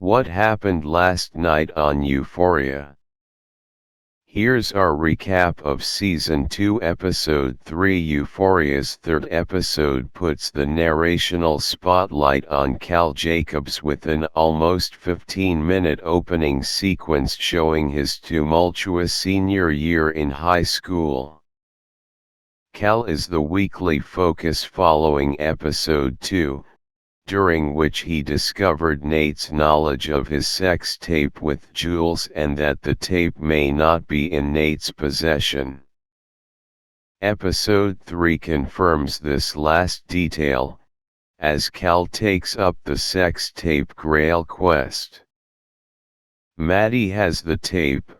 What happened last night on Euphoria? Here's our recap of Season 2 Episode 3. Euphoria's third episode puts the narrational spotlight on Cal Jacobs with an almost 15-minute opening sequence showing his tumultuous senior year in high school. Cal is the weekly focus following Episode 2, during which he discovered Nate's knowledge of his sex tape with Jules and that the tape may not be in Nate's possession. Episode 3 confirms this last detail, as Cal takes up the sex tape grail quest. Maddy has the tape,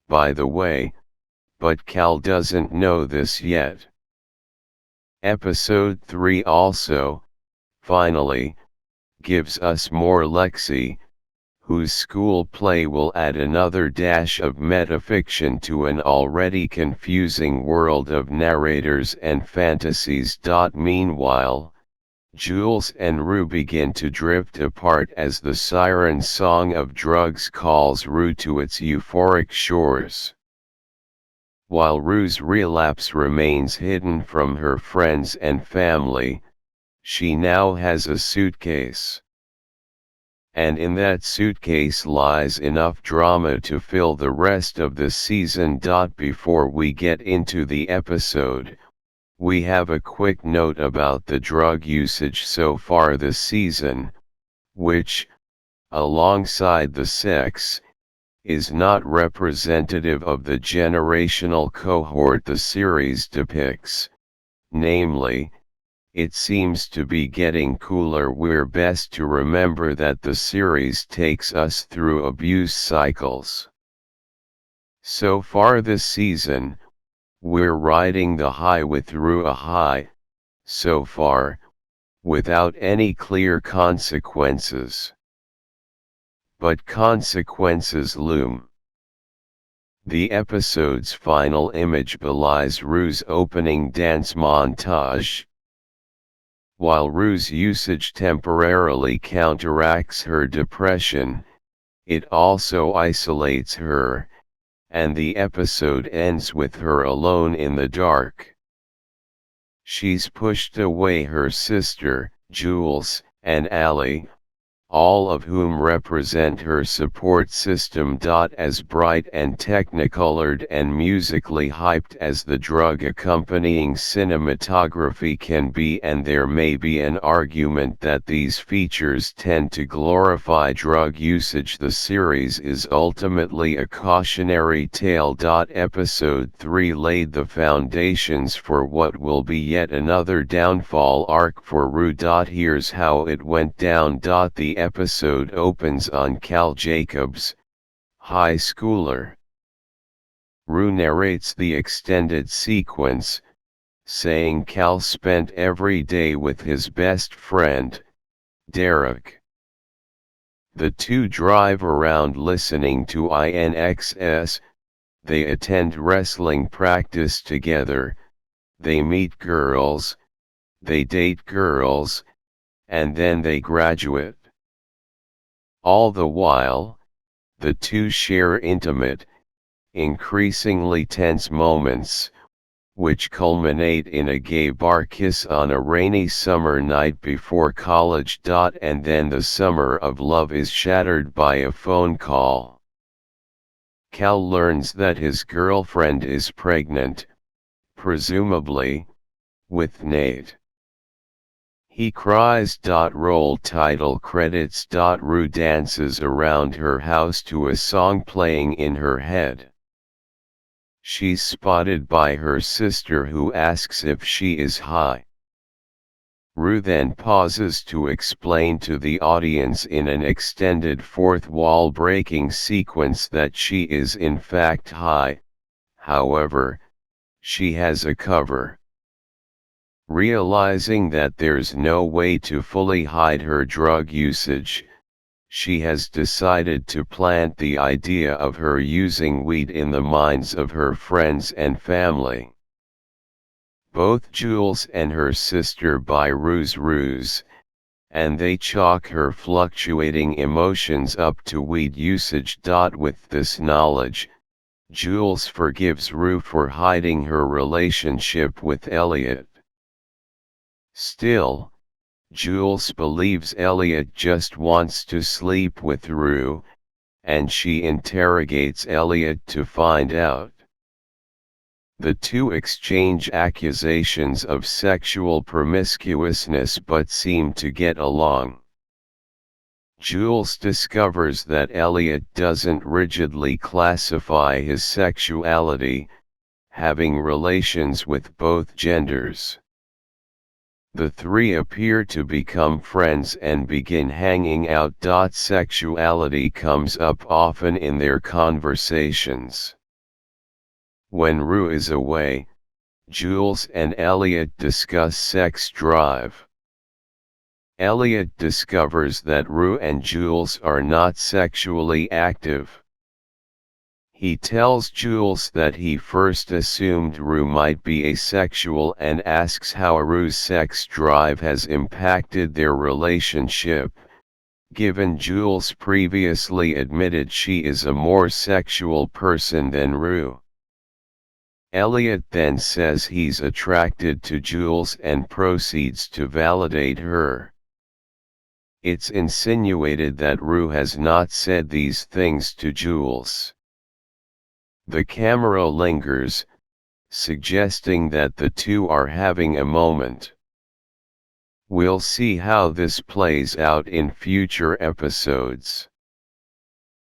by the way, but Cal doesn't know this yet. Episode 3 also, finally, gives us more Lexi, whose school play will add another dash of metafiction to an already confusing world of narrators and fantasies. Meanwhile, Jules and Rue begin to drift apart as the siren song of drugs calls Rue to its euphoric shores. While Rue's relapse remains hidden from her friends and family, she now has a suitcase. And in that suitcase lies enough drama to fill the rest of the season. Before we get into the episode, we have a quick note about the drug usage so far this season, which, alongside the sex, is not representative of the generational cohort the series depicts, namely, it seems to be getting cooler. We're best to remember that the series takes us through abuse cycles. So far this season, we're riding the high with Rue, a high, so far, without any clear consequences. But consequences loom. The episode's final image belies Rue's opening dance montage. While Rue's usage temporarily counteracts her depression, it also isolates her, and the episode ends with her alone in the dark. She's pushed away her sister, Jules, and Allie, all of whom represent her support system. As bright and technicolored and musically hyped as the drug accompanying cinematography can be, and there may be an argument that these features tend to glorify drug usage, the series is ultimately a cautionary tale. Episode 3 laid the foundations for what will be yet another downfall arc for Rue. Here's how it went down. The episode opens on Cal Jacobs, high schooler. Rue narrates the extended sequence, saying Cal spent every day with his best friend, Derek. The two drive around listening to INXS, they attend wrestling practice together, they meet girls, they date girls, and then they graduate. All the while, the two share intimate, increasingly tense moments, which culminate in a gay bar kiss on a rainy summer night before college. And then the summer of love is shattered by a phone call. Cal learns that his girlfriend is pregnant, presumably, with Nate. He cries. Roll title credits. Rue dances around her house to a song playing in her head. She's spotted by her sister, who asks if she is high. Rue then pauses to explain to the audience in an extended fourth wall breaking sequence that she is in fact high, however, she has a cover. Realizing that there's no way to fully hide her drug usage, she has decided to plant the idea of her using weed in the minds of her friends and family. Both Jules and her sister buy Rue's ruse, and they chalk her fluctuating emotions up to weed usage. With this knowledge, Jules forgives Rue for hiding her relationship with Elliot. Still, Jules believes Elliot just wants to sleep with Rue, and she interrogates Elliot to find out. The two exchange accusations of sexual promiscuousness but seem to get along. Jules discovers that Elliot doesn't rigidly classify his sexuality, having relations with both genders. The three appear to become friends and begin hanging out. Sexuality comes up often in their conversations. When Rue is away, Jules and Elliot discuss sex drive. Elliot discovers that Rue and Jules are not sexually active. He tells Jules that he first assumed Rue might be asexual and asks how Rue's sex drive has impacted their relationship, given Jules previously admitted she is a more sexual person than Rue. Elliot then says he's attracted to Jules and proceeds to validate her. It's insinuated that Rue has not said these things to Jules. The camera lingers, suggesting that the two are having a moment. We'll see how this plays out in future episodes.